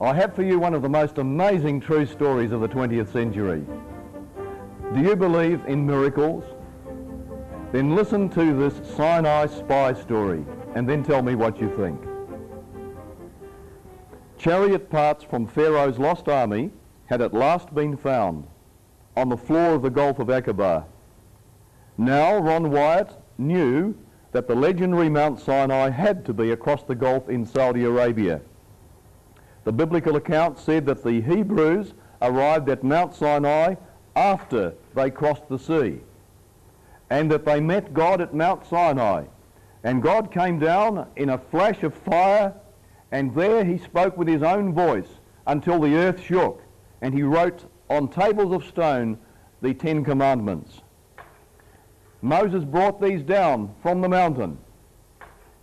I have for you one of the most amazing true stories of the 20th century. Do you believe in miracles? Then listen to this Sinai spy story and then tell me what you think. Chariot parts from Pharaoh's lost army had at last been found on the floor of the Gulf of Aqaba. Now Ron Wyatt knew that the legendary Mount Sinai had to be across the Gulf in Saudi Arabia. The biblical account said that the Hebrews arrived at Mount Sinai after they crossed the sea, and that they met God at Mount Sinai. And God came down in a flash of fire, and there he spoke with his own voice until the earth shook, and he wrote on tables of stone the 10 Commandments. Moses brought these down from the mountain,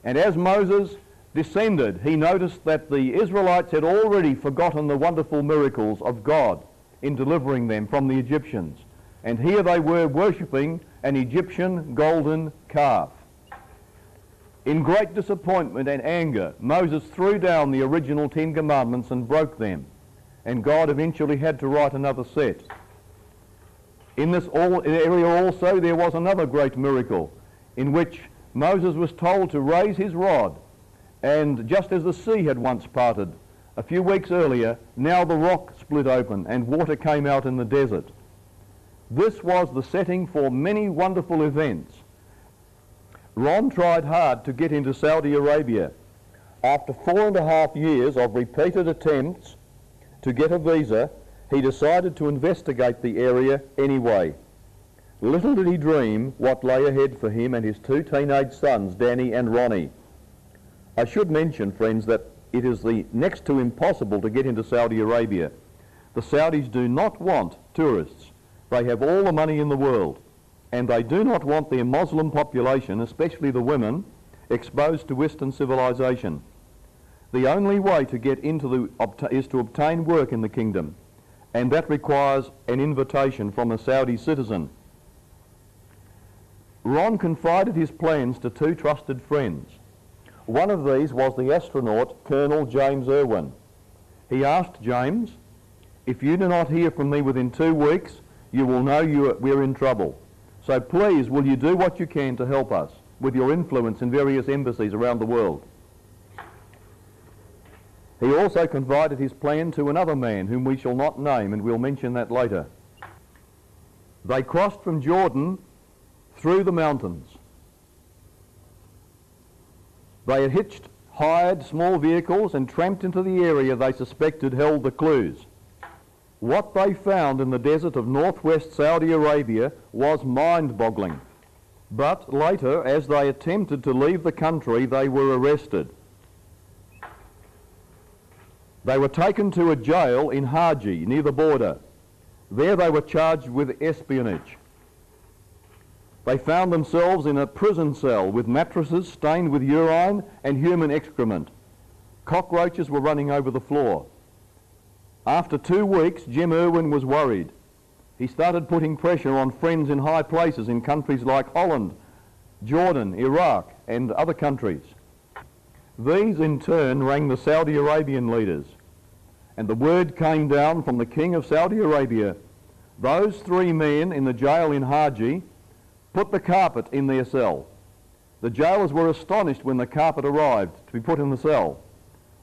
and as Moses descended, he noticed that the Israelites had already forgotten the wonderful miracles of God in delivering them from the Egyptians. And here they were worshipping an Egyptian golden calf. In great disappointment and anger, Moses threw down the original 10 Commandments and broke them. And God eventually had to write another set. In this area also there was another great miracle in which Moses was told to raise his rod, and just as the sea had once parted a few weeks earlier, now the rock split open and water came out in the desert. This was the setting for many wonderful events. Ron tried hard to get into Saudi Arabia. After 4.5 years of repeated attempts to get a visa, he decided to investigate the area anyway. Little did he dream what lay ahead for him and his 2 teenage sons, Danny and Ronnie. I should mention, friends, that it is the next to impossible to get into Saudi Arabia. The Saudis do not want tourists. They have all the money in the world, and they do not want their Muslim population, especially the women, exposed to Western civilization. The only way to get into is to obtain work in the kingdom, and that requires an invitation from a Saudi citizen. Ron confided his plans to 2 trusted friends. One of these was the astronaut Colonel James Irwin. He asked James, "If you do not hear from me within 2 weeks, you will know we're in trouble. So please, will you do what you can to help us with your influence in various embassies around the world?" He also confided his plan to another man whom we shall not name, and we'll mention that later. They crossed from Jordan through the mountains. They had hired small vehicles and tramped into the area they suspected held the clues. What they found in the desert of northwest Saudi Arabia was mind-boggling. But later, as they attempted to leave the country, they were arrested. They were taken to a jail in Haji, near the border. There they were charged with espionage. They found themselves in a prison cell with mattresses stained with urine and human excrement. Cockroaches were running over the floor. After 2 weeks, Jim Irwin was worried. He started putting pressure on friends in high places in countries like Holland, Jordan, Iraq, and other countries. These in turn rang the Saudi Arabian leaders, and the word came down from the king of Saudi Arabia. Those 3 men in the jail in Haji put the carpet in their cell. The jailers were astonished when the carpet arrived to be put in the cell.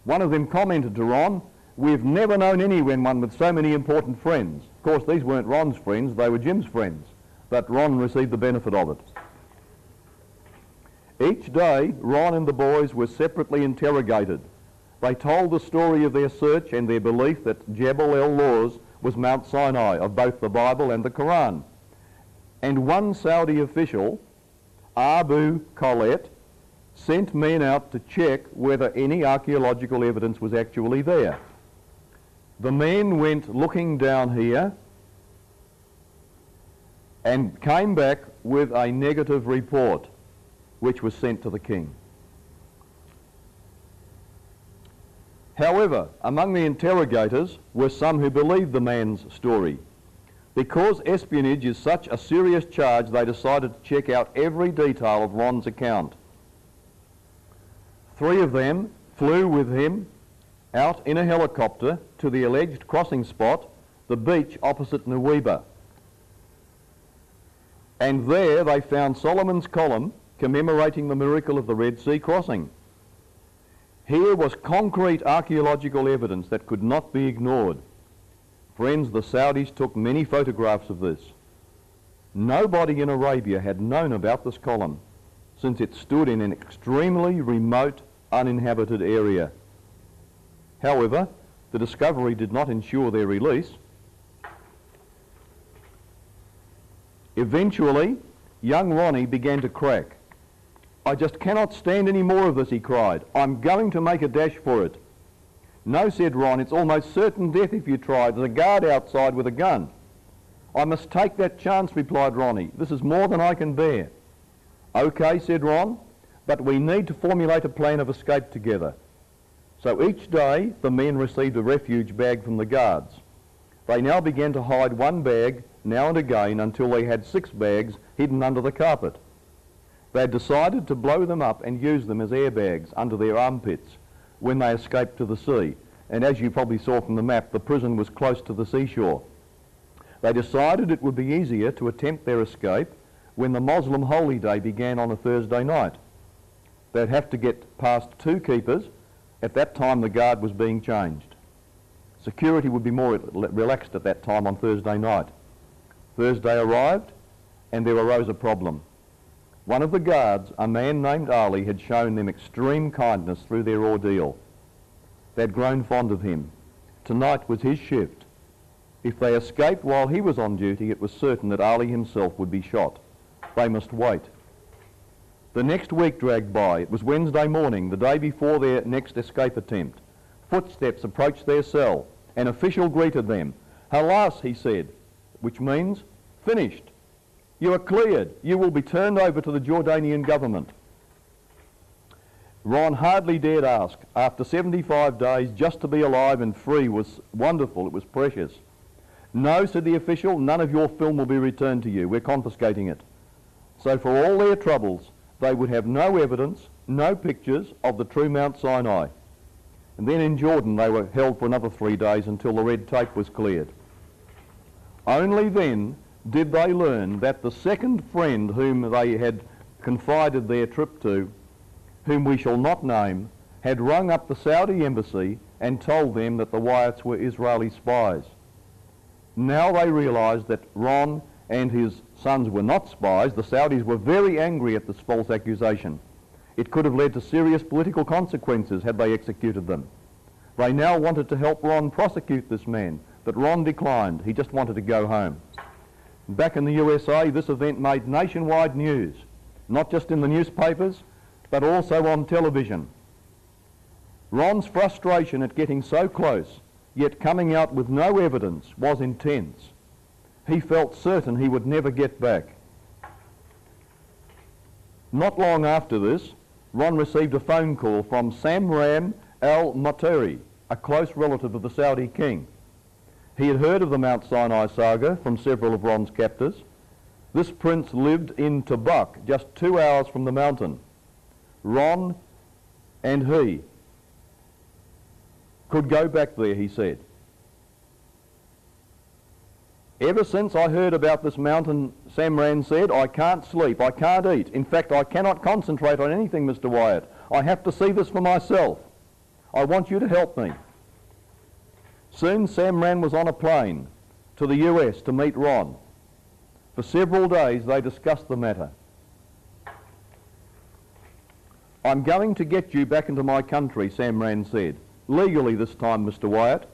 One of them commented to Ron, "We've never known anyone with so many important friends." Of course, these weren't Ron's friends, they were Jim's friends, but Ron received the benefit of it. Each day, Ron and the boys were separately interrogated. They told the story of their search and their belief that Jebel el-Lawz was Mount Sinai of both the Bible and the Quran. And one Saudi official, Abu Khaled, sent men out to check whether any archaeological evidence was actually there. The men went looking down here and came back with a negative report, which was sent to the king. However, among the interrogators were some who believed the man's story. Because espionage is such a serious charge, they decided to check out every detail of Ron's account. 3 of them flew with him out in a helicopter to the alleged crossing spot, the beach opposite Nuweiba. And there they found Solomon's column commemorating the miracle of the Red Sea crossing. Here was concrete archaeological evidence that could not be ignored. Friends, the Saudis took many photographs of this. Nobody in Arabia had known about this column, since it stood in an extremely remote, uninhabited area. However, the discovery did not ensure their release. Eventually, young Ronnie began to crack. "I just cannot stand any more of this," he cried. "I'm going to make a dash for it." "No," said Ron, "it's almost certain death if you try. There's a guard outside with a gun." "I must take that chance," replied Ronnie. "This is more than I can bear." "Okay," said Ron, "but we need to formulate a plan of escape together." So each day the men received a refuge bag from the guards. They now began to hide one bag now and again until they had 6 bags hidden under the carpet. They had decided to blow them up and use them as airbags under their armpits when they escaped to the sea. And as you probably saw from the map, the prison was close to the seashore. They decided it would be easier to attempt their escape when the Muslim holy day began on a Thursday night. They'd have to get past 2 keepers. At that time the guard was being changed. Security would be more relaxed at that time on Thursday night. Thursday arrived and there arose a problem. One of the guards, a man named Ali, had shown them extreme kindness through their ordeal. They'd grown fond of him. Tonight was his shift. If they escaped while he was on duty, it was certain that Ali himself would be shot. They must wait. The next week dragged by. It was Wednesday morning, the day before their next escape attempt. Footsteps approached their cell. An official greeted them. "Halas," he said, which means finished. "You are cleared. You will be turned over to the Jordanian government." Ron hardly dared ask. After 75 days, just to be alive and free was wonderful. It was precious. "No," said the official, "none of your film will be returned to you. We're confiscating it." So for all their troubles, they would have no evidence, no pictures of the true Mount Sinai. And then in Jordan they were held for another 3 days until the red tape was cleared. Only then did they learn that the second friend whom they had confided their trip to, whom we shall not name, had rung up the Saudi embassy and told them that the Wyatts were Israeli spies. Now they realised that Ron and his sons were not spies. The Saudis were very angry at this false accusation. It could have led to serious political consequences had they executed them. They now wanted to help Ron prosecute this man, but Ron declined. He just wanted to go home. Back in the USA, this event made nationwide news, not just in the newspapers, but also on television. Ron's frustration at getting so close, yet coming out with no evidence, was intense. He felt certain he would never get back. Not long after this, Ron received a phone call from Samram al-Matari, a close relative of the Saudi king. He had heard of the Mount Sinai saga from several of Ron's captors. This prince lived in Tabuk, just 2 hours from the mountain. Ron and he could go back there, he said. "Ever since I heard about this mountain," Samran said, "I can't sleep, I can't eat. In fact, I cannot concentrate on anything, Mr. Wyatt. I have to see this for myself. I want you to help me." Soon Samran was on a plane to the US to meet Ron. For several days they discussed the matter. "I'm going to get you back into my country," Samran said. "Legally this time, Mr. Wyatt."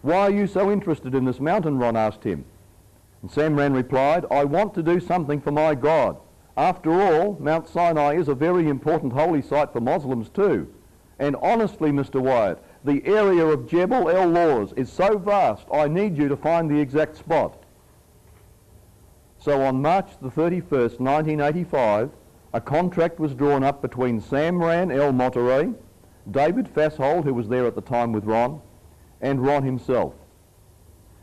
"Why are you so interested in this mountain?" Ron asked him. And Samran replied, "I want to do something for my God. After all, Mount Sinai is a very important holy site for Muslims too. And honestly, Mr. Wyatt, the area of Jebel el-Lawz is so vast, I need you to find the exact spot." So on March the 31st, 1985, a contract was drawn up between Samran el-Matari, David Fasshold, who was there at the time with Ron, and Ron himself.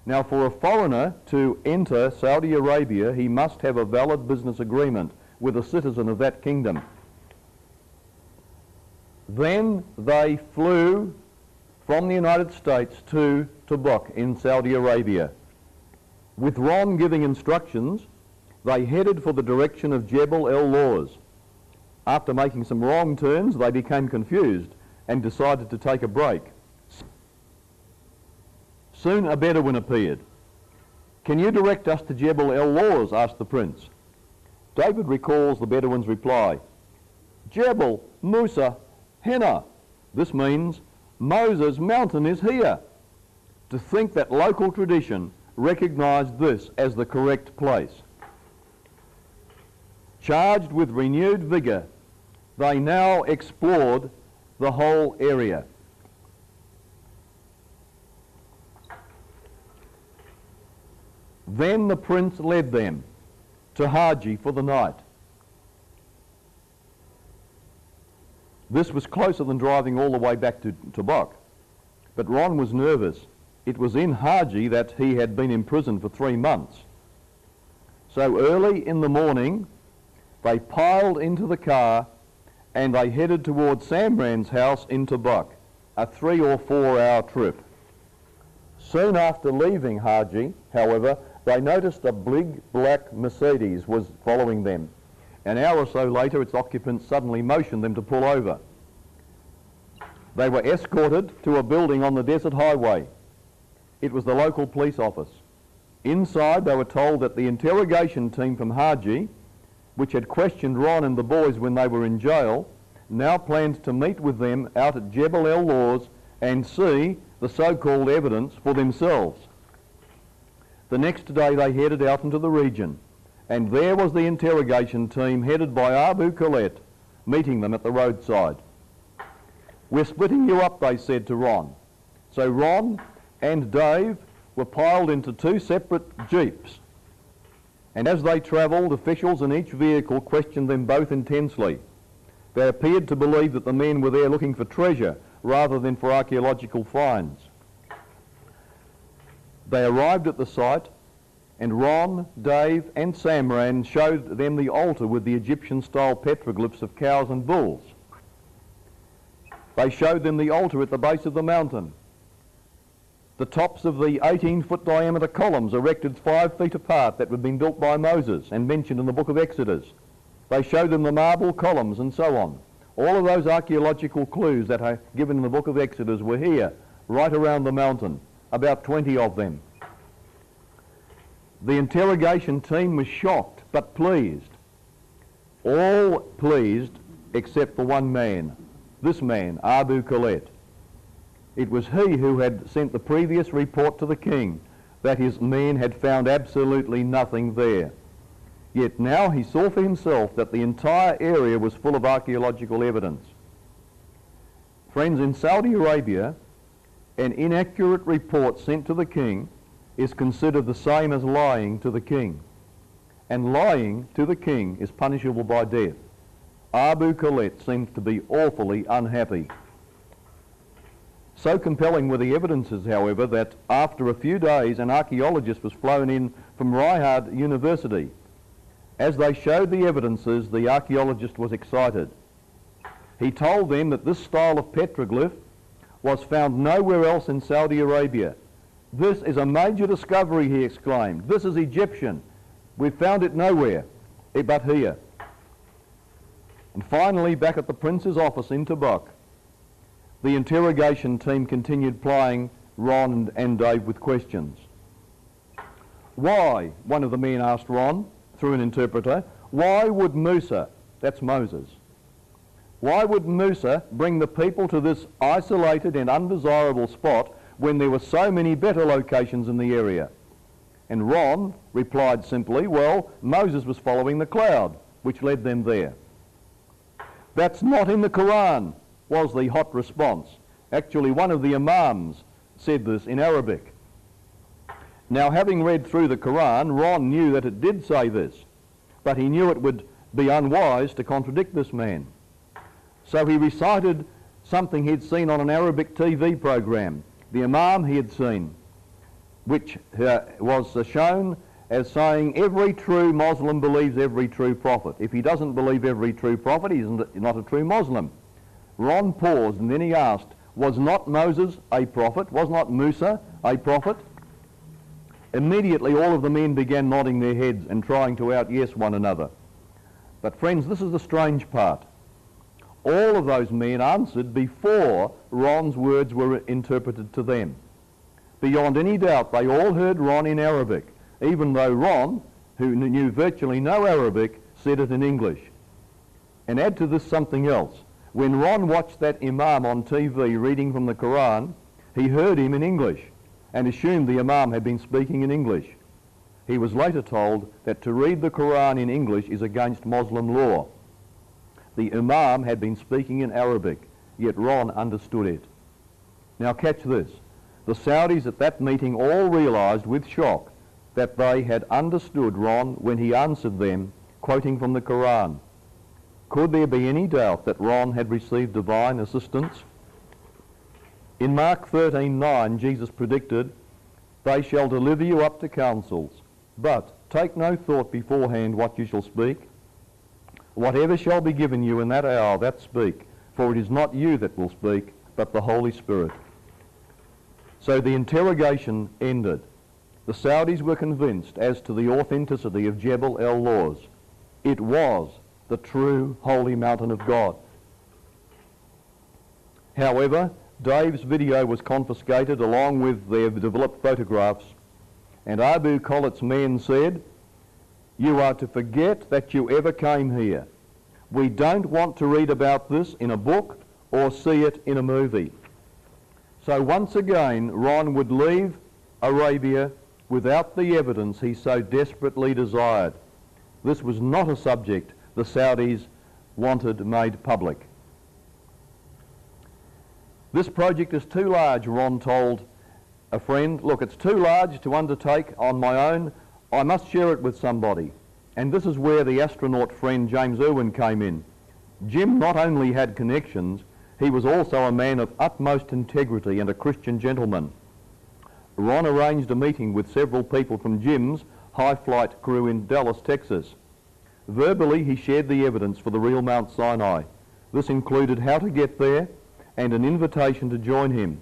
Now, for a foreigner to enter Saudi Arabia, he must have a valid business agreement with a citizen of that kingdom. Then they flew from the United States to Tabuk in Saudi Arabia. With Ron giving instructions, they headed for the direction of Jebel El Lawz. After making some wrong turns, they became confused and decided to take a break. Soon a Bedouin appeared. "Can you direct us to Jebel El Lawz?" asked the prince. David recalls the Bedouin's reply, "Jebel Musa Henna." This means Moses' mountain is here. To think that local tradition recognised this as the correct place. Charged with renewed vigour, they now explored the whole area. Then the prince led them to Haji for the night. This was closer than driving all the way back to Tabuk. But Ron was nervous. It was in Haji that he had been imprisoned for 3 months. So early in the morning, they piled into the car and they headed towards Samran's house in Tabuk, a 3 or 4 hour trip. Soon after leaving Haji, however, they noticed a big black Mercedes was following them. An hour or so later, its occupants suddenly motioned them to pull over. They were escorted to a building on the desert highway. It was the local police office. Inside, they were told that the interrogation team from Haji, which had questioned Ron and the boys when they were in jail, now planned to meet with them out at Jebel El Lawz and see the so-called evidence for themselves. The next day they headed out into the region, and there was the interrogation team headed by Abu Khaled, meeting them at the roadside. "We're splitting you up," they said to Ron. So Ron and Dave were piled into 2 separate jeeps. And as they travelled, officials in each vehicle questioned them both intensely. They appeared to believe that the men were there looking for treasure rather than for archaeological finds. They arrived at the site, and Ron, Dave and Samran showed them the altar with the Egyptian-style petroglyphs of cows and bulls. They showed them the altar at the base of the mountain, the tops of the 18-foot diameter columns erected 5 feet apart that had been built by Moses and mentioned in the book of Exodus. They showed them the marble columns and so on. All of those archaeological clues that are given in the book of Exodus were here, right around the mountain, about 20 of them. The interrogation team was shocked but pleased. All pleased except for one man, this man, Abu Khaled. It was he who had sent the previous report to the king that his men had found absolutely nothing there. Yet now he saw for himself that the entire area was full of archaeological evidence. Friends, in Saudi Arabia, an inaccurate report sent to the king is considered the same as lying to the king. And lying to the king is punishable by death. Abu Khaled seems to be awfully unhappy. So compelling were the evidences, however, that after a few days an archaeologist was flown in from Riyadh University. As they showed the evidences, the archaeologist was excited. He told them that this style of petroglyph was found nowhere else in Saudi Arabia. "This is a major discovery," he exclaimed. "This is Egyptian. We've found it nowhere but here." And finally, back at the prince's office in Tabuk, the interrogation team continued plying Ron and Dave with questions. "Why," one of the men asked Ron through an interpreter, "why would Musa," that's Moses, "why would Musa bring the people to this isolated and undesirable spot when there were so many better locations in the area?" And Ron replied simply, "Well, Moses was following the cloud, which led them there." "That's not in the Quran," was the hot response. Actually, one of the imams said this in Arabic. Now, having read through the Quran, Ron knew that it did say this, but he knew it would be unwise to contradict this man. So he recited something he'd seen on an Arabic TV program, the imam he had seen, which was shown as saying every true Muslim believes every true prophet. If he doesn't believe every true prophet, he's not a true Muslim. Ron paused and then he asked, Was not Moses a prophet? Was not Musa a prophet? Immediately all of the men began nodding their heads and trying to out-yes one another. But friends, this is the strange part. All of those men answered before Ron's words were interpreted to them. Beyond any doubt, they all heard Ron in Arabic, even though Ron, who knew virtually no Arabic, said it in English. And add to this something else. When Ron watched that Imam on TV reading from the Quran, he heard him in English and assumed the Imam had been speaking in English. He was later told that to read the Quran in English is against Muslim law. The Imam had been speaking in Arabic, yet Ron understood it. Now catch this. The Saudis at that meeting all realised with shock that they had understood Ron when he answered them, quoting from the Quran. Could there be any doubt that Ron had received divine assistance? In Mark 13:9, Jesus predicted, "They shall deliver you up to councils, but take no thought beforehand what you shall speak. Whatever shall be given you in that hour, that speak, for it is not you that will speak, but the Holy Spirit." So the interrogation ended. The Saudis were convinced as to the authenticity of Jebel el-Lawz. It was the true holy mountain of God. However, Dave's video was confiscated along with their developed photographs, and Abu Khalid's men said, "You are to forget that you ever came here. We don't want to read about this in a book or see it in a movie." So once again, Ron would leave Arabia without the evidence he so desperately desired. This was not a subject the Saudis wanted made public. This project is too large, Ron told a friend. Look, it's too large to undertake on my own. I must share it with somebody. And this is where the astronaut friend James Irwin came in. Jim not only had connections, he was also a man of utmost integrity and a Christian gentleman. Ron arranged a meeting with several people from Jim's high-flight crew in Dallas, Texas. Verbally, he shared the evidence for the real Mount Sinai. This included how to get there and an invitation to join him.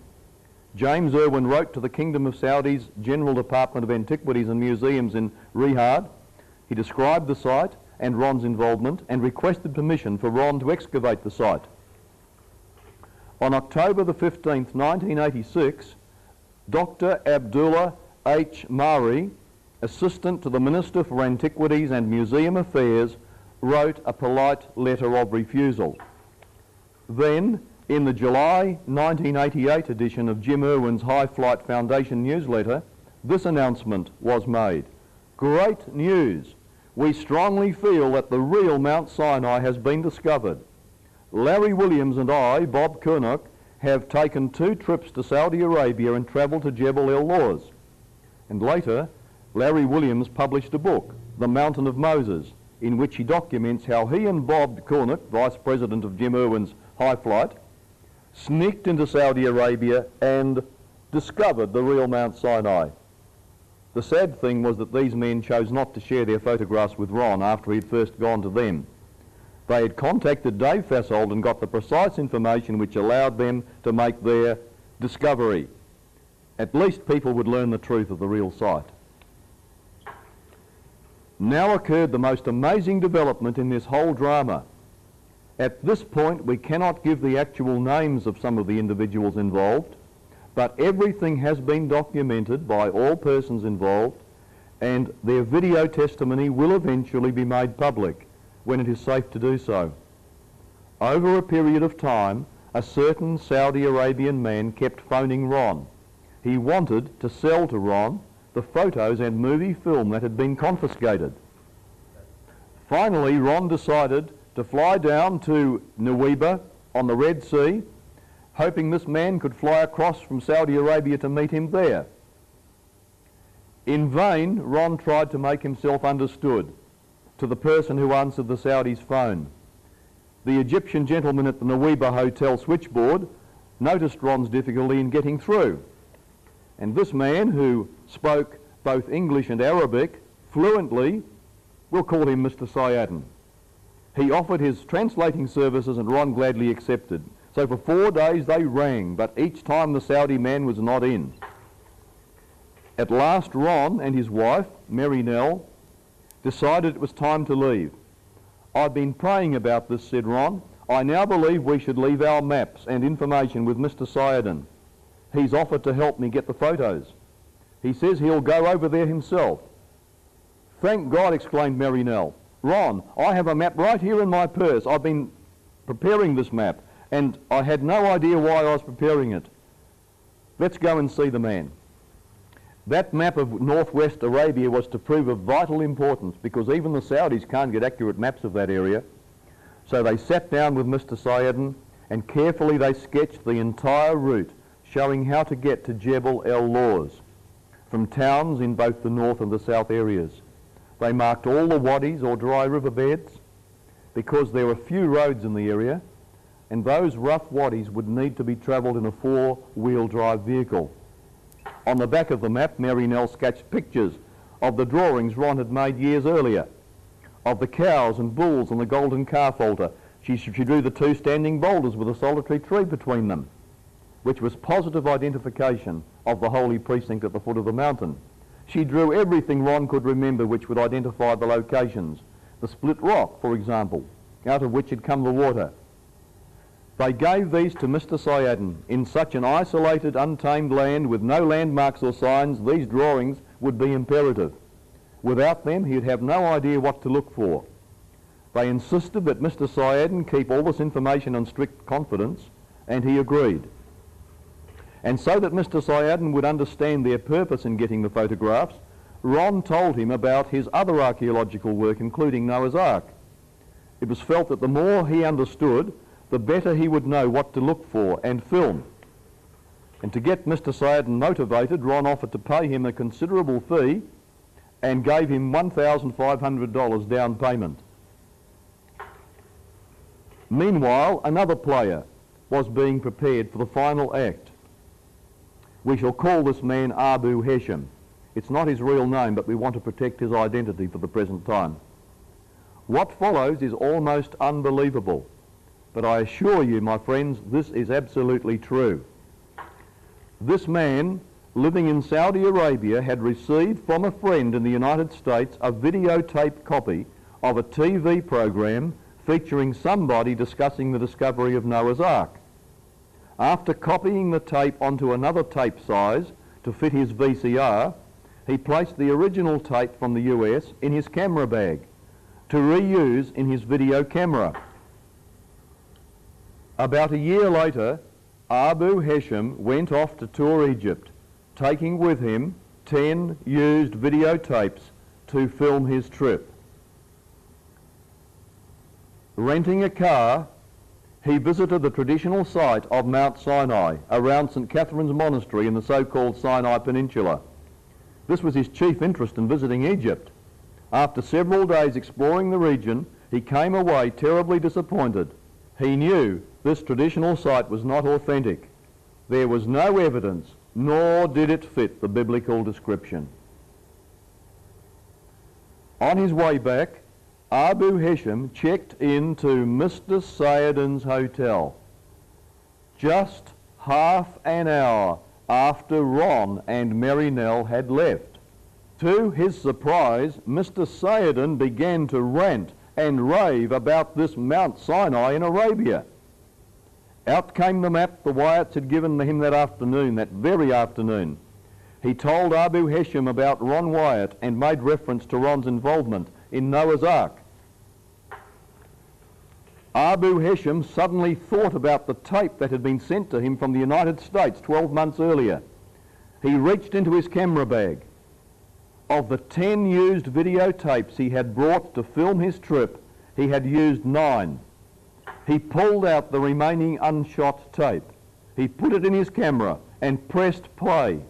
James Irwin wrote to the Kingdom of Saudi's General Department of Antiquities and Museums in Riyadh. He described the site and Ron's involvement and requested permission for Ron to excavate the site. On October the 15th, 1986, Dr. Abdullah H. Mari, assistant to the Minister for Antiquities and Museum Affairs, wrote a polite letter of refusal. Then, in the July 1988 edition of Jim Irwin's High Flight Foundation newsletter, this announcement was made. Great news! We strongly feel that the real Mount Sinai has been discovered. Larry Williams and I, Bob Kernock, have taken 2 trips to Saudi Arabia and travelled to Jebel el-Lawz. And later, Larry Williams published a book, The Mountain of Moses, in which he documents how he and Bob Kernock, Vice President of Jim Irwin's High Flight, sneaked into Saudi Arabia and discovered the real Mount Sinai. The sad thing was that these men chose not to share their photographs with Ron after he'd first gone to them. They had contacted Dave Fassold and got the precise information which allowed them to make their discovery. At least people would learn the truth of the real site. Now occurred the most amazing development in this whole drama. At this point, we cannot give the actual names of some of the individuals involved, but everything has been documented by all persons involved, and their video testimony will eventually be made public when it is safe to do so. Over a period of time, a certain Saudi Arabian man kept phoning Ron. He wanted to sell to Ron the photos and movie film that had been confiscated. Finally, Ron decided to fly down to Nuweiba on the Red Sea, hoping this man could fly across from Saudi Arabia to meet him there. In vain, Ron tried to make himself understood to the person who answered the Saudis' phone. The Egyptian gentleman at the Nuweiba Hotel switchboard noticed Ron's difficulty in getting through. And this man, who spoke both English and Arabic fluently, we'll call him Mr. Sayadin. He offered his translating services and Ron gladly accepted. So for 4 days they rang, but each time the Saudi man was not in. At last Ron and his wife, Mary Nell, decided it was time to leave. "I've been praying about this," said Ron. "I now believe we should leave our maps and information with Mr. Sayedin. He's offered to help me get the photos. He says he'll go over there himself." "Thank God," exclaimed Mary Nell. "Ron, I have a map right here in my purse. I've been preparing this map, and I had no idea why I was preparing it. Let's go and see the man." That map of northwest Arabia was to prove of vital importance because even the Saudis can't get accurate maps of that area. So they sat down with Mr. Sayedin and carefully they sketched the entire route, showing how to get to Jebel El Lawz from towns in both the north and the south areas. They marked all the wadis or dry riverbeds because there were few roads in the area, and those rough wadis would need to be travelled in a four-wheel drive vehicle. On the back of the map, Mary Nell sketched pictures of the drawings Ron had made years earlier, of the cows and bulls on the Golden Calf altar. She drew the two standing boulders with a solitary tree between them, which was positive identification of the holy precinct at the foot of the mountain. She drew everything Ron could remember which would identify the locations. The split rock, for example, out of which had come the water. They gave these to Mr. Sayedin. In such an isolated, untamed land with no landmarks or signs, these drawings would be imperative. Without them, he'd have no idea what to look for. They insisted that Mr. Sayedin keep all this information on strict confidence, and he agreed. And so that Mr. Sayedin would understand their purpose in getting the photographs, Ron told him about his other archaeological work, including Noah's Ark. It was felt that the more he understood, the better he would know what to look for and film. And to get Mr. Sayedin motivated, Ron offered to pay him a considerable fee and gave him $1,500 down payment. Meanwhile, another player was being prepared for the final act. We shall call this man Abu Hesham. It's not his real name, but we want to protect his identity for the present time. What follows is almost unbelievable, but I assure you, my friends, this is absolutely true. This man, living in Saudi Arabia, had received from a friend in the United States a videotape copy of a TV program featuring somebody discussing the discovery of Noah's Ark. After copying the tape onto another tape size to fit his VCR, he placed the original tape from the US in his camera bag to reuse in his video camera. About a year later, Abu Hesham went off to tour Egypt, taking with him 10 used videotapes to film his trip. Renting a car, he visited the traditional site of Mount Sinai around St. Catherine's Monastery in the so-called Sinai Peninsula. This was his chief interest in visiting Egypt. After several days exploring the region, he came away terribly disappointed. He knew this traditional site was not authentic. There was no evidence, nor did it fit the biblical description. On his way back, Abu Hesham checked into Mr. Sayedin's hotel just half an hour after Ron and Mary Nell had left. To his surprise, Mr. Sayedin began to rant and rave about this Mount Sinai in Arabia. Out came the map the Wyatts had given him that afternoon, that very afternoon. He told Abu Hesham about Ron Wyatt and made reference to Ron's involvement in Noah's Ark. Abu Hesham suddenly thought about the tape that had been sent to him from the United States 12 months earlier. He reached into his camera bag. Of the 10 used videotapes he had brought to film his trip, he had used 9. He pulled out the remaining unshot tape. He put it in his camera and pressed play.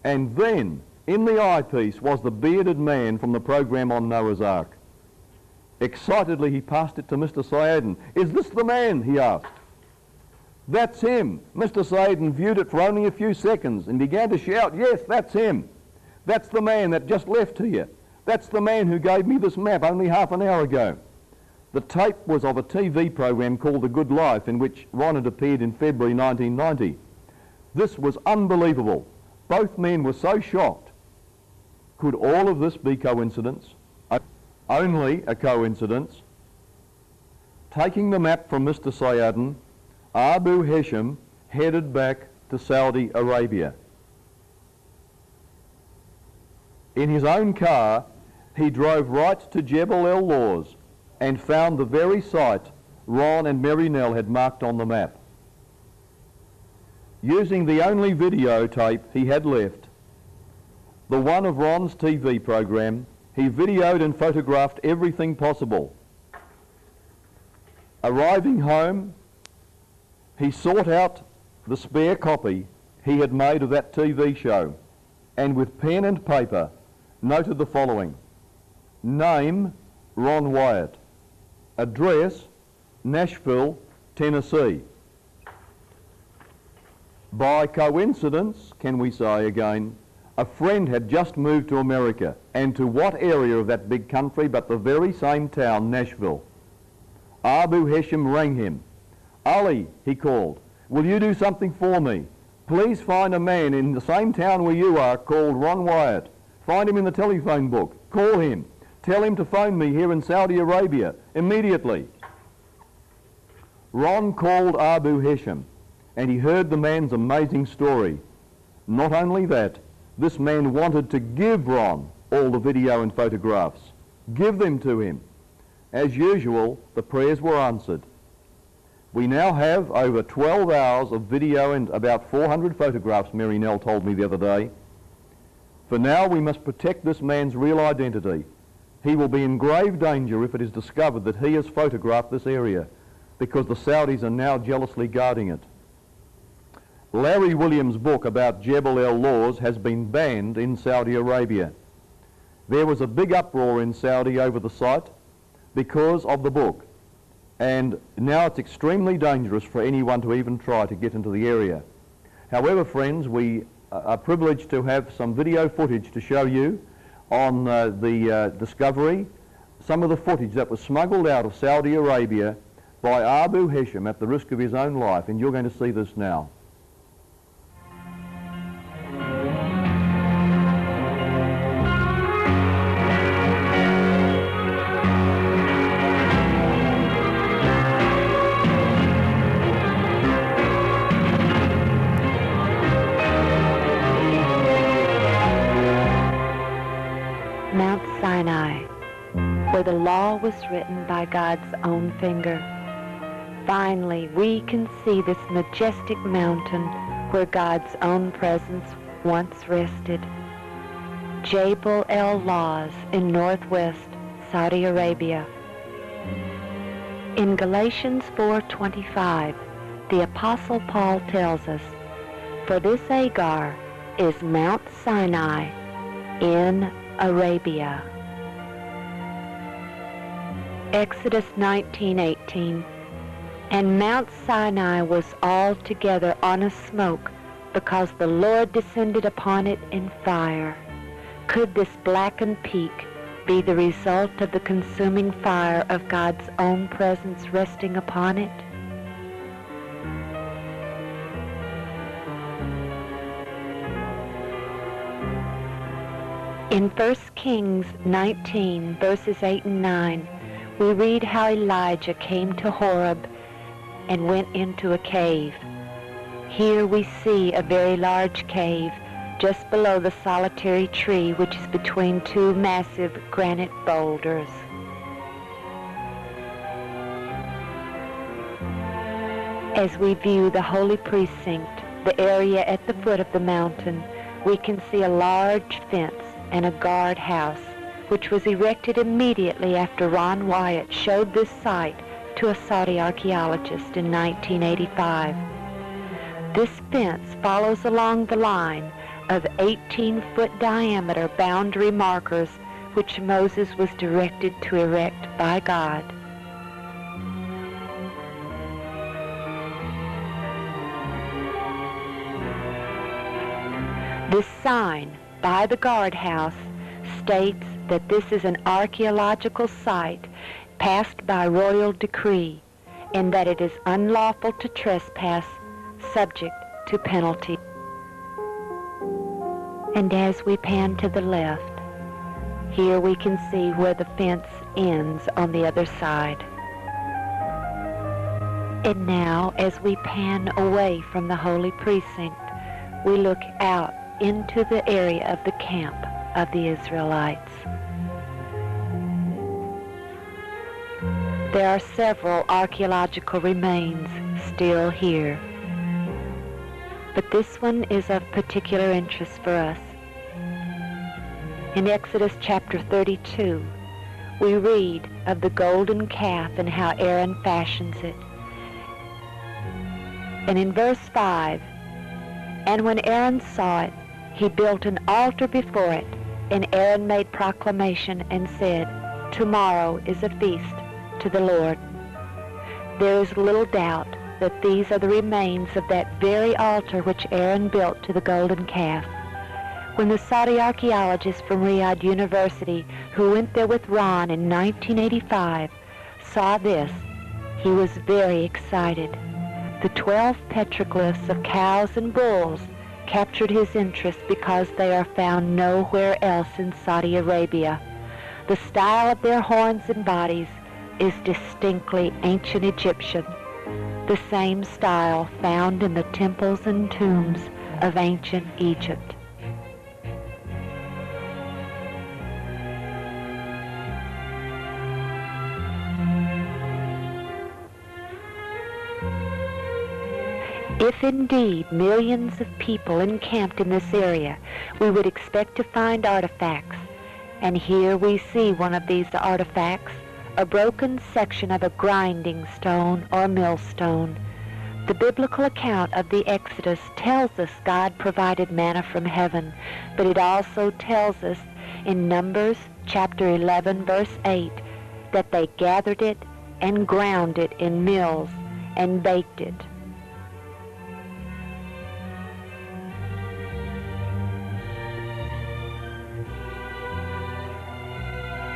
And then, in the eyepiece, was the bearded man from the program on Noah's Ark. Excitedly, he passed it to Mr. Sayedin. "Is this the man?" he asked. "That's him." Mr. Sayedin viewed it for only a few seconds and began to shout, "Yes, that's him. That's the man that just left here. That's the man who gave me this map only half an hour ago." The tape was of a TV program called The Good Life, in which Ron had appeared in February 1990. This was unbelievable. Both men were so shocked. Could all of this be coincidence? Only a coincidence. Taking the map from Mr. Sayadin, Abu Hesham headed back to Saudi Arabia. In his own car, he drove right to Jebel El Lawz and found the very site Ron and Mary Nell had marked on the map. Using the only videotape he had left, the one of Ron's TV program, he videoed and photographed everything possible. Arriving home, he sought out the spare copy he had made of that TV show, and with pen and paper noted the following: name, Ron Wyatt. Address, Nashville, Tennessee. By coincidence, can we say again, a friend had just moved to America, and to what area of that big country but the very same town, Nashville. Abu Hesham rang him. Ali, he called, will you do something for me? Please find a man in the same town where you are called Ron Wyatt. Find him in the telephone book. Call him. Tell him to phone me here in Saudi Arabia immediately. Ron called Abu Hesham, and he heard the man's amazing story. Not only that, this man wanted to give Ron all the video and photographs. Give them to him. As usual, the prayers were answered. We now have over 12 hours of video and about 400 photographs, Mary Nell told me the other day. For now, we must protect this man's real identity. He will be in grave danger if it is discovered that he has photographed this area, because the Saudis are now jealously guarding it. Larry Williams' book about Jebel El Lawz has been banned in Saudi Arabia. There was a big uproar in Saudi over the site because of the book, and now it's extremely dangerous for anyone to even try to get into the area. However, friends, we are privileged to have some video footage to show you on the discovery, some of the footage that was smuggled out of Saudi Arabia by Abu Hesham at the risk of his own life, and you're going to see this now. Mount Sinai, where the law was written by God's own finger. Finally, we can see this majestic mountain where God's own presence once rested. Jebel El Lawz in northwest Saudi Arabia. In Galatians 4:25, the Apostle Paul tells us, "For this Agar is Mount Sinai in Arabia." Exodus 19:18, "And Mount Sinai was altogether on a smoke, because the Lord descended upon it in fire." Could this blackened peak be the result of the consuming fire of God's own presence resting upon it? In 1 Kings 19, verses 8 and 9, we read how Elijah came to Horeb and went into a cave. Here we see a very large cave just below the solitary tree which is between two massive granite boulders. As we view the holy precinct, the area at the foot of the mountain, we can see a large fence and a guardhouse, which was erected immediately after Ron Wyatt showed this site to a Saudi archaeologist in 1985. This fence follows along the line of 18-foot diameter boundary markers which Moses was directed to erect by God. This sign by the guardhouse states that this is an archaeological site passed by royal decree, in that it is unlawful to trespass, subject to penalty. And as we pan to the left, here we can see where the fence ends on the other side. And now, as we pan away from the holy precinct, we look out into the area of the camp of the Israelites. There are several archaeological remains still here, but this one is of particular interest for us. In Exodus chapter 32, we read of the golden calf and how Aaron fashions it. And in verse 5, "And when Aaron saw it, he built an altar before it, and Aaron made proclamation and said, 'Tomorrow is a feast to the Lord.'" There is little doubt that these are the remains of that very altar which Aaron built to the golden calf. When the Saudi archaeologist from Riyadh University, who went there with Ron in 1985, saw this, he was very excited. The 12 petroglyphs of cows and bulls captured his interest because they are found nowhere else in Saudi Arabia. The style of their horns and bodies is distinctly ancient Egyptian, the same style found in the temples and tombs of ancient Egypt. If indeed millions of people encamped in this area, we would expect to find artifacts. And here we see one of these artifacts, a broken section of a grinding stone or millstone. The biblical account of the Exodus tells us God provided manna from heaven, but it also tells us in Numbers chapter 11 verse 8 that they gathered it and ground it in mills and baked it.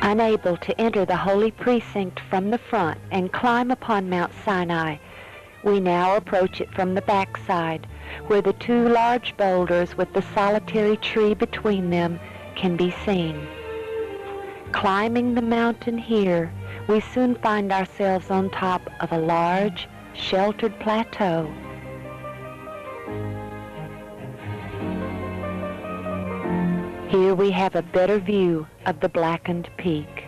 Unable to enter the holy precinct from the front and climb upon Mount Sinai, we now approach it from the backside, where the two large boulders with the solitary tree between them can be seen. Climbing the mountain here, we soon find ourselves on top of a large, sheltered plateau. Here we have a better view of the blackened peak.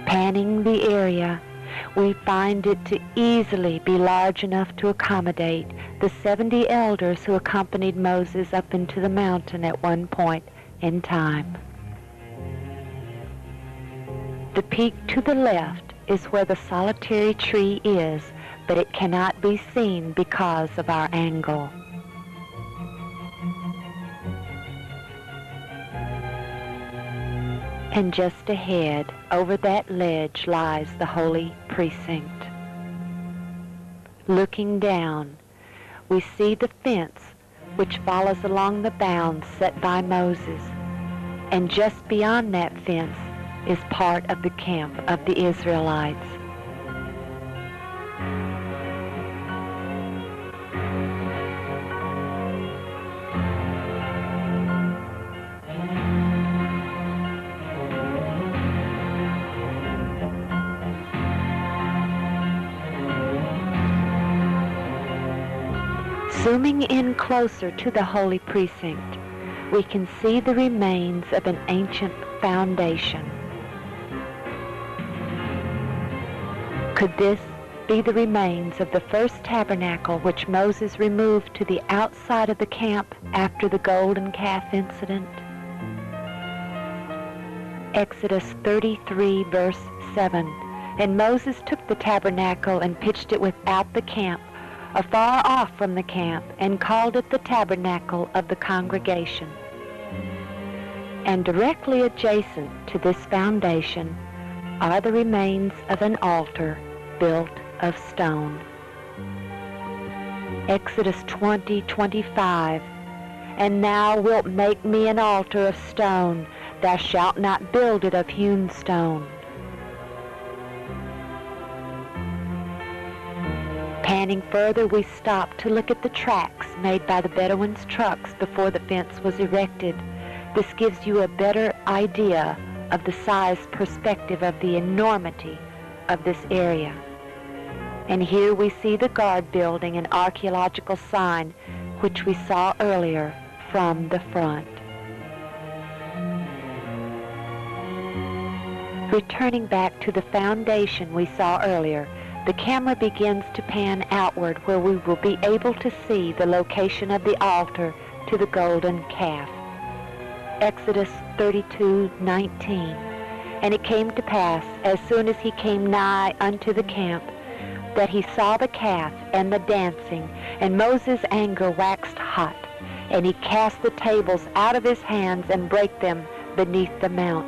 Panning the area, we find it to easily be large enough to accommodate the 70 elders who accompanied Moses up into the mountain at one point in time. The peak to the left is where the solitary tree is, but it cannot be seen because of our angle. And just ahead, over that ledge, lies the holy precinct. Looking down, we see the fence which follows along the bounds set by Moses. And just beyond that fence is part of the camp of the Israelites. Zooming in closer to the holy precinct, we can see the remains of an ancient foundation. Could this be the remains of the first tabernacle which Moses removed to the outside of the camp after the golden calf incident? Exodus 33 verse 7, "And Moses took the tabernacle and pitched it without the camp, afar off from the camp, and called it the tabernacle of the congregation." And directly adjacent to this foundation are the remains of an altar built of stone. Exodus 20:25, "And thou wilt make me an altar of stone. Thou shalt not build it of hewn stone, Panning further, we stop to look at the tracks made by the Bedouins' trucks before the fence was erected. This gives you a better idea of the size perspective of the enormity of this area. And here we see the guard building, an archaeological sign which we saw earlier from the front. Returning back to the foundation we saw earlier, the camera begins to pan outward where we will be able to see the location of the altar to the golden calf. Exodus 32:19. And it came to pass, as soon as he came nigh unto the camp, that he saw the calf and the dancing, and Moses' anger waxed hot, and he cast the tables out of his hands and brake them beneath the mount.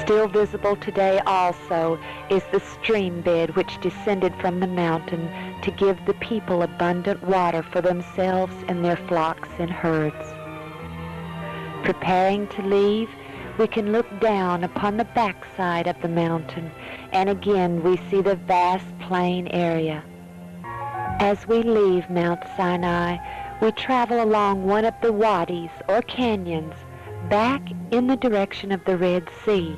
Still visible today also is the stream bed which descended from the mountain to give the people abundant water for themselves and their flocks and herds. Preparing to leave, we can look down upon the backside of the mountain, and again we see the vast plain area. As we leave Mount Sinai, we travel along one of the wadis or canyons back in the direction of the Red Sea.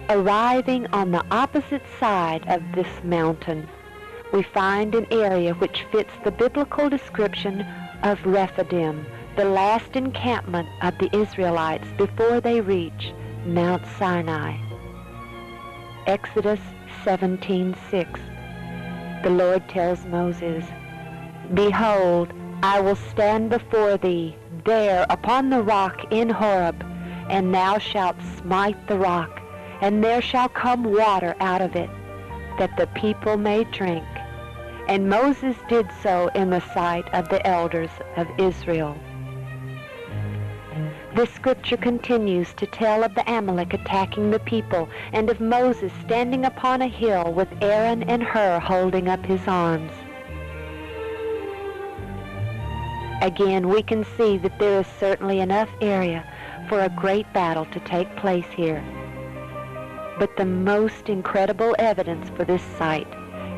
Arriving on the opposite side of this mountain, we find an area which fits the biblical description of Rephidim, the last encampment of the Israelites before they reach Mount Sinai. Exodus 17:6. The Lord tells Moses, "Behold, I will stand before thee there upon the rock in Horeb, and thou shalt smite the rock, and there shall come water out of it, that the people may drink." And Moses did so in the sight of the elders of Israel. This scripture continues to tell of the Amalek attacking the people, and of Moses standing upon a hill with Aaron and Hur holding up his arms. Again, we can see that there is certainly enough area for a great battle to take place here. But the most incredible evidence for this site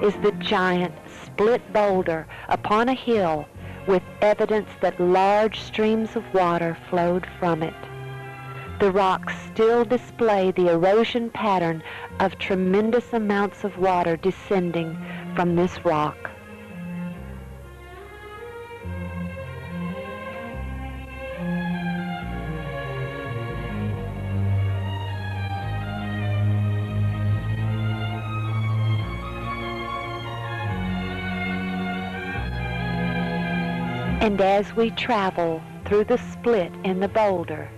is the giant split boulder upon a hill with evidence that large streams of water flowed from it. The rocks still display the erosion pattern of tremendous amounts of water descending from this rock. And as we travel through the split in the boulder,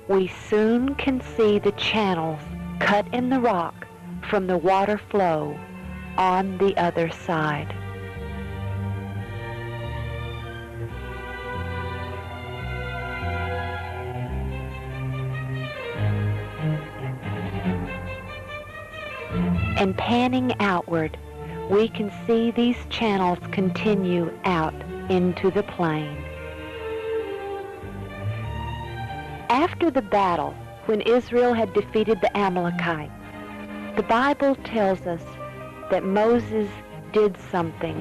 we soon can see the channels cut in the rock from the water flow on the other side. And panning outward, we can see these channels continue out into the plain. After the battle, when Israel had defeated the Amalekites, the Bible tells us that Moses did something.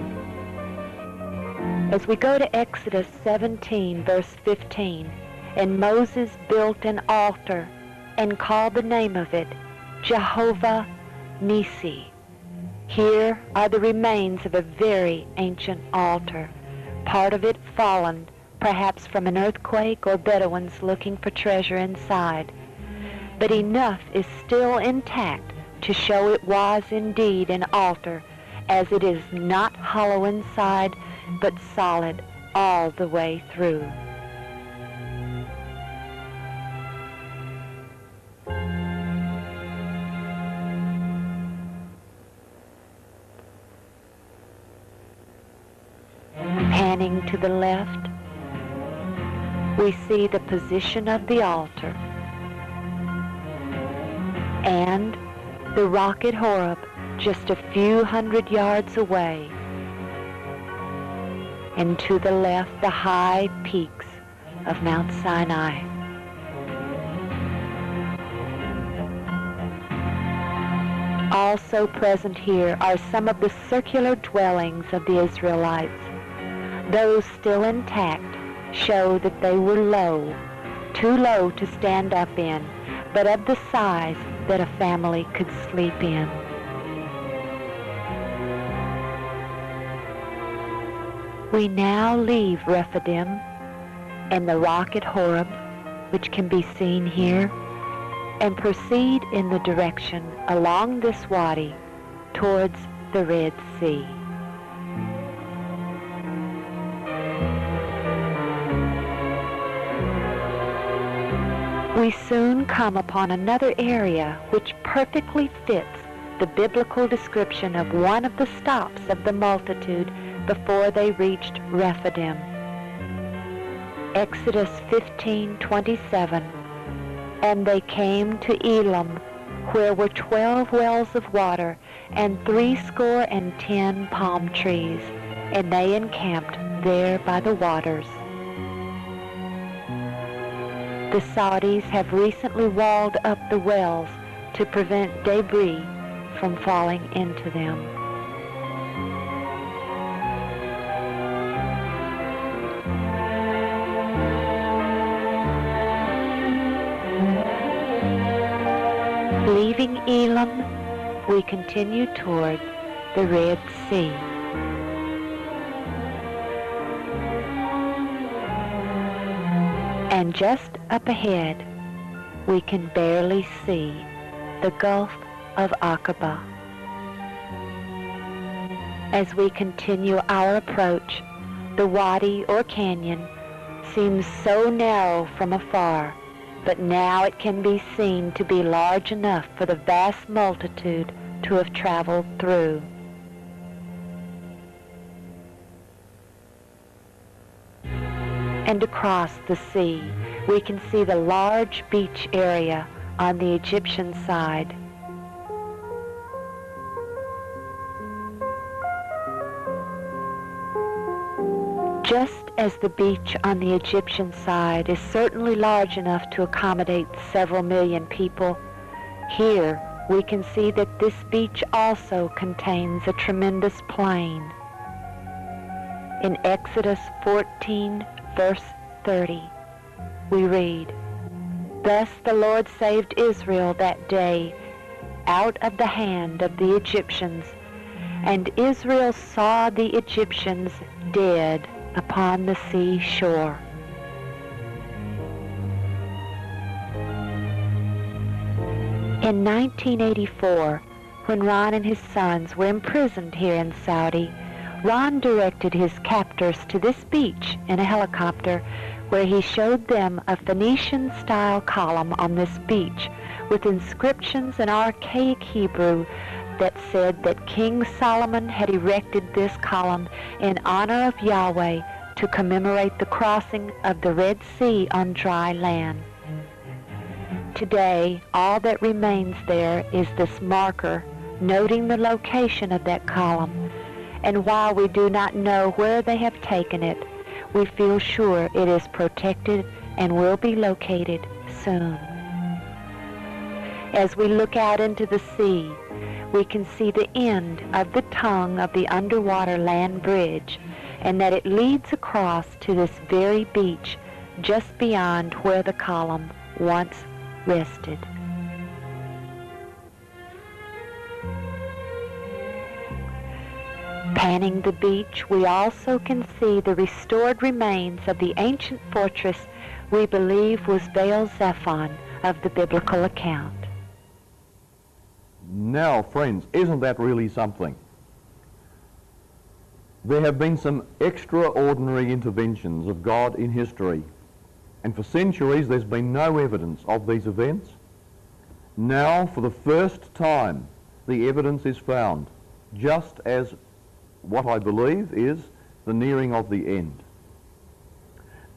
As we go to Exodus 17, verse 15, and Moses built an altar and called the name of it Jehovah Nissi. Here are the remains of a very ancient altar, part of it fallen, perhaps from an earthquake or Bedouins looking for treasure inside. But enough is still intact to show it was indeed an altar, as it is not hollow inside, but solid all the way through. Panning to the left, we see the position of the altar and the rock at Horeb just a few hundred yards away, and to the left the high peaks of Mount Sinai. Also present here are some of the circular dwellings of the Israelites. Those still intact show that they were low, too low to stand up in, but of the size that a family could sleep in. We now leave Rephidim and the rock at Horeb, which can be seen here, and proceed in the direction along this wadi towards the Red Sea. We soon come upon another area which perfectly fits the biblical description of one of the stops of the multitude before they reached Rephidim. Exodus 15:27. And they came to Elim, where were 12 wells of water, and 70 palm trees, and they encamped there by the waters. The Saudis have recently walled up the wells to prevent debris from falling into them. Leaving Elim, we continue toward the Red Sea. And just up ahead, we can barely see the Gulf of Aqaba. As we continue our approach, the wadi or canyon seems so narrow from afar, but now it can be seen to be large enough for the vast multitude to have traveled through. And across the sea, we can see the large beach area on the Egyptian side. Just as the beach on the Egyptian side is certainly large enough to accommodate several million people, here we can see that this beach also contains a tremendous plain. In Exodus 14, verse 30, we read, "Thus the Lord saved Israel that day out of the hand of the Egyptians, and Israel saw the Egyptians dead upon the sea shore." In 1984, when Ron and his sons were imprisoned here in Saudi, Ron directed his captors to this beach in a helicopter, where he showed them a Phoenician-style column on this beach with inscriptions in archaic Hebrew that said that King Solomon had erected this column in honor of Yahweh to commemorate the crossing of the Red Sea on dry land. Today, all that remains there is this marker noting the location of that column, and while we do not know where they have taken it, we feel sure it is protected and will be located soon. As we look out into the sea, we can see the end of the tongue of the underwater land bridge, and that it leads across to this very beach just beyond where the column once rested. Panning the beach, we also can see the restored remains of the ancient fortress we believe was Baal Zephon of the biblical account. Now, friends, isn't that really something? There have been some extraordinary interventions of God in history, and for centuries there's been no evidence of these events. Now, for the first time, the evidence is found, just as what I believe is the nearing of the end.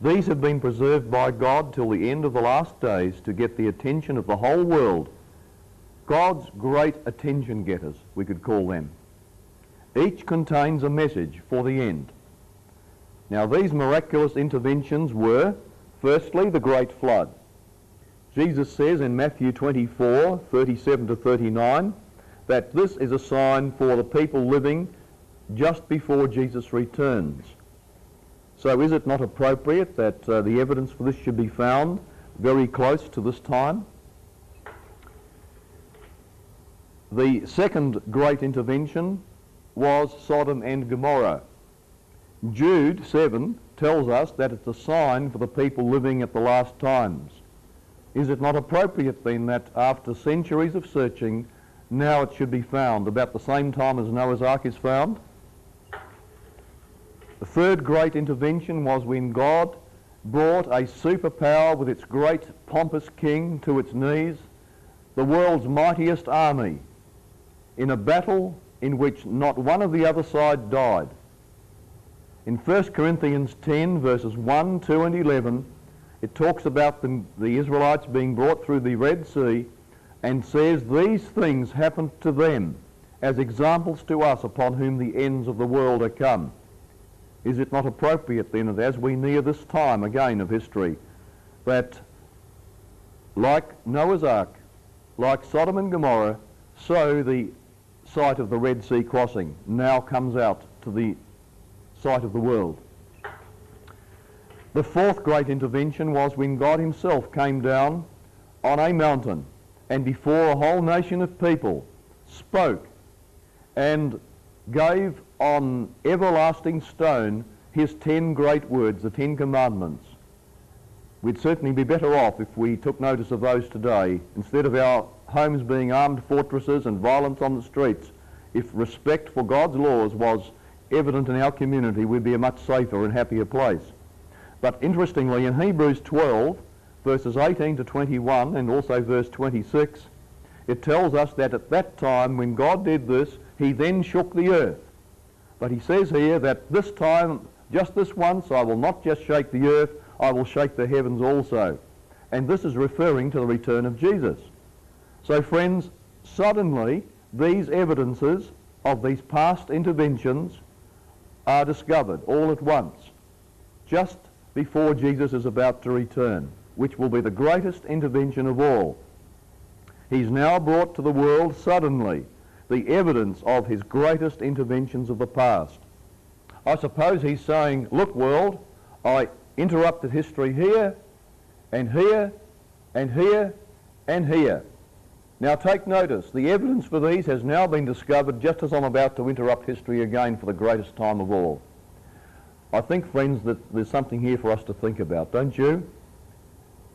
These have been preserved by God till the end of the last days to get the attention of the whole world. God's great attention getters, we could call them. Each contains a message for the end. Now, these miraculous interventions were, firstly, the great flood. Jesus says in Matthew 24, 37 to 39, that this is a sign for the people living just before Jesus returns. So is it not appropriate that the evidence for this should be found very close to this time? The second great intervention was Sodom and Gomorrah. Jude 7 tells us that it's a sign for the people living at the last times. Is it not appropriate then that after centuries of searching, now it should be found about the same time as Noah's Ark is found? The third great intervention was when God brought a superpower with its great pompous king to its knees, the world's mightiest army, in a battle in which not one of the other side died. In 1 Corinthians 10 verses 1, 2 and 11, it talks about the Israelites being brought through the Red Sea and says these things happened to them as examples to us upon whom the ends of the world are come. Is it not appropriate then that as we near this time again of history, that like Noah's Ark, like Sodom and Gomorrah, so the site of the Red Sea crossing now comes out to the sight of the world? The fourth great intervention was when God himself came down on a mountain and before a whole nation of people spoke and gave on everlasting stone his 10 great words, the 10 commandments. We'd certainly be better off if we took notice of those today, instead of our homes being armed fortresses and violence on the streets. If respect for God's laws was evident in our community, we'd be a much safer and happier place. But interestingly, in Hebrews 12, verses 18 to 21, and also verse 26, it tells us that at that time when God did this, he then shook the earth. But he says here that this time, just this once, I will not just shake the earth, I will shake the heavens also. And this is referring to the return of Jesus. So friends, suddenly these evidences of these past interventions are discovered all at once, just before Jesus is about to return, which will be the greatest intervention of all. He's now brought to the world suddenly the evidence of his greatest interventions of the past. I suppose he's saying, look world, I interrupted history here, and here, and here, and here. Now take notice, the evidence for these has now been discovered just as I'm about to interrupt history again for the greatest time of all. I think, friends, that there's something here for us to think about, don't you?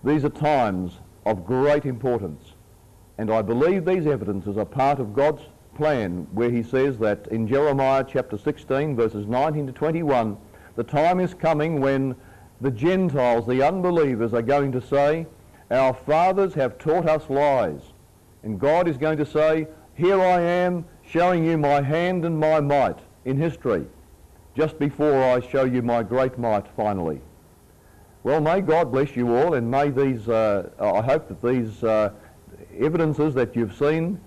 These are times of great importance, and I believe these evidences are part of God's plan, where he says that in Jeremiah chapter 16, verses 19 to 21, the time is coming when the Gentiles, the unbelievers, are going to say, our fathers have taught us lies. And God is going to say, here I am showing you my hand and my might in history, just before I show you my great might finally. Well, may God bless you all, and may these, I hope that these evidences that you've seen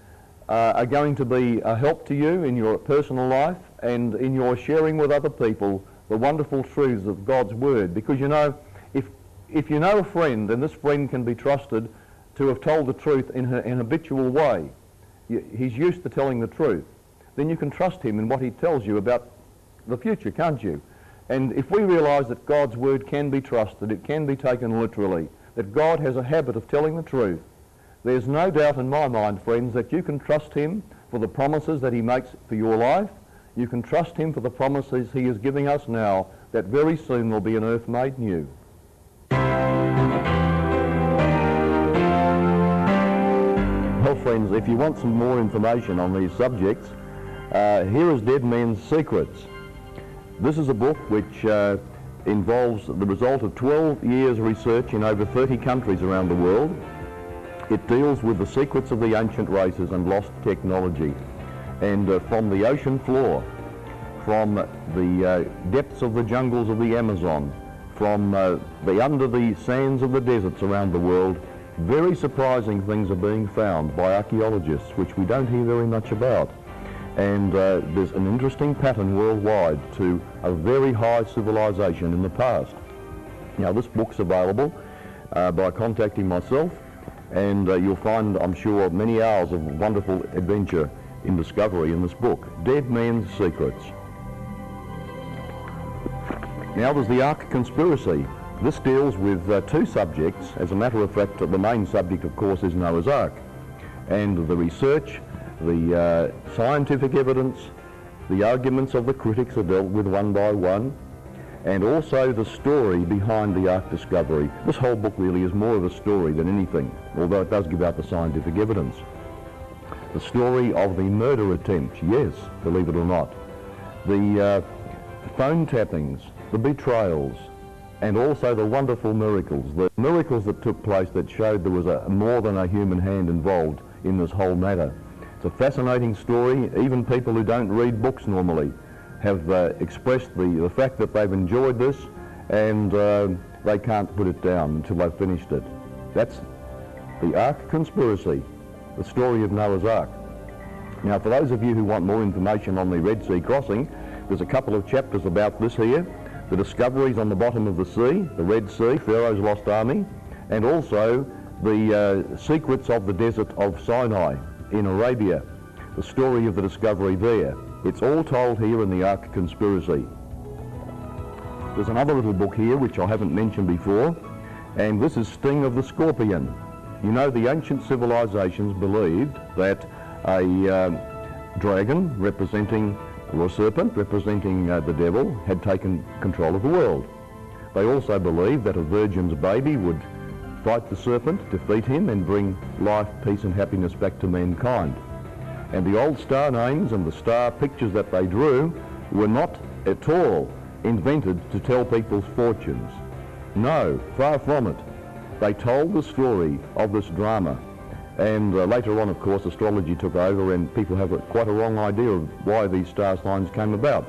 are going to be a help to you in your personal life and in your sharing with other people the wonderful truths of God's Word. Because you know, if you know a friend, and this friend can be trusted to have told the truth in an habitual way, he's used to telling the truth, then you can trust him in what he tells you about the future, can't you? And if we realise that God's Word can be trusted, it can be taken literally, that God has a habit of telling the truth, there's no doubt in my mind, friends, that you can trust him for the promises that he makes for your life. You can trust him for the promises he is giving us now, that very soon will be an earth made new. Well, friends, if you want some more information on these subjects, here is Dead Men's Secrets. This is a book which involves the result of 12 years' research in over 30 countries around the world. It deals with the secrets of the ancient races and lost technology. And from the ocean floor, from the depths of the jungles of the Amazon, from the under the sands of the deserts around the world, very surprising things are being found by archaeologists, which we don't hear very much about. And there's an interesting pattern worldwide to a very high civilization in the past. Now, this book's available by contacting myself, and you'll find, I'm sure, many hours of wonderful adventure in discovery in this book, Dead Man's Secrets. Now there's the Ark Conspiracy. This deals with two subjects. As a matter of fact, the main subject, of course, is Noah's Ark. And the research, the scientific evidence, the arguments of the critics are dealt with one by one, and also the story behind the Ark discovery. This whole book really is more of a story than anything, although it does give out the scientific evidence. The story of the murder attempt, yes, believe it or not. The phone tappings, the betrayals, and also the wonderful miracles. The miracles that took place that showed there was more than a human hand involved in this whole matter. It's a fascinating story. Even people who don't read books normally have expressed the fact that they've enjoyed this, and they can't put it down until they've finished it. That's the Ark Conspiracy, the story of Noah's Ark. Now, for those of you who want more information on the Red Sea crossing, there's a couple of chapters about this here. The discoveries on the bottom of the sea, the Red Sea, Pharaoh's lost army, and also the secrets of the desert of Sinai in Arabia, the story of the discovery there. It's all told here in the Ark Conspiracy. There's another little book here which I haven't mentioned before, and this is Sting of the Scorpion. You know, the ancient civilizations believed that a dragon representing, or a serpent representing the devil, had taken control of the world. They also believed that a virgin's baby would fight the serpent, defeat him, and bring life, peace and happiness back to mankind. And the old star names and the star pictures that they drew were not at all invented to tell people's fortunes. No, far from it. They told the story of this drama. And later on, of course, astrology took over, and people have quite a wrong idea of why these star signs came about.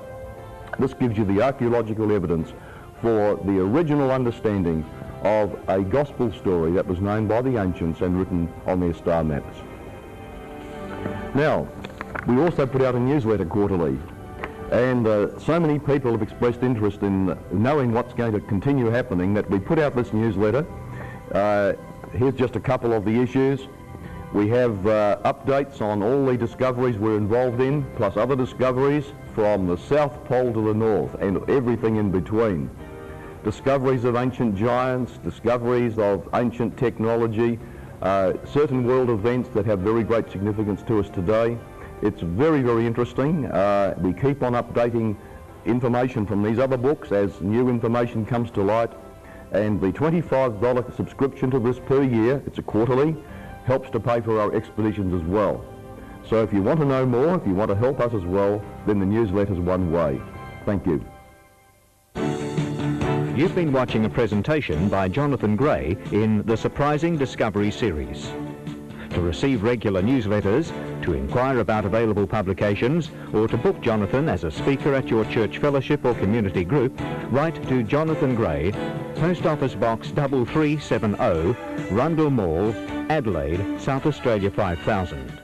This gives you the archaeological evidence for the original understanding of a gospel story that was known by the ancients and written on their star maps. Now, we also put out a newsletter quarterly, and so many people have expressed interest in knowing what's going to continue happening that we put out this newsletter. Here's just a couple of the issues. We have updates on all the discoveries we're involved in, plus other discoveries from the South Pole to the North and everything in between. Discoveries of ancient giants, discoveries of ancient technology, certain world events that have very great significance to us today. It's very, very interesting. We keep on updating information from these other books as new information comes to light. And the $25 subscription to this per year, it's a quarterly, helps to pay for our expeditions as well. So if you want to know more, if you want to help us as well, then the newsletter's one way. Thank you. You've been watching a presentation by Jonathan Gray in the Surprising Discovery series. To receive regular newsletters, to inquire about available publications, or to book Jonathan as a speaker at your church fellowship or community group, write to Jonathan Gray, Post Office Box 3370, Rundle Mall, Adelaide, South Australia 5000.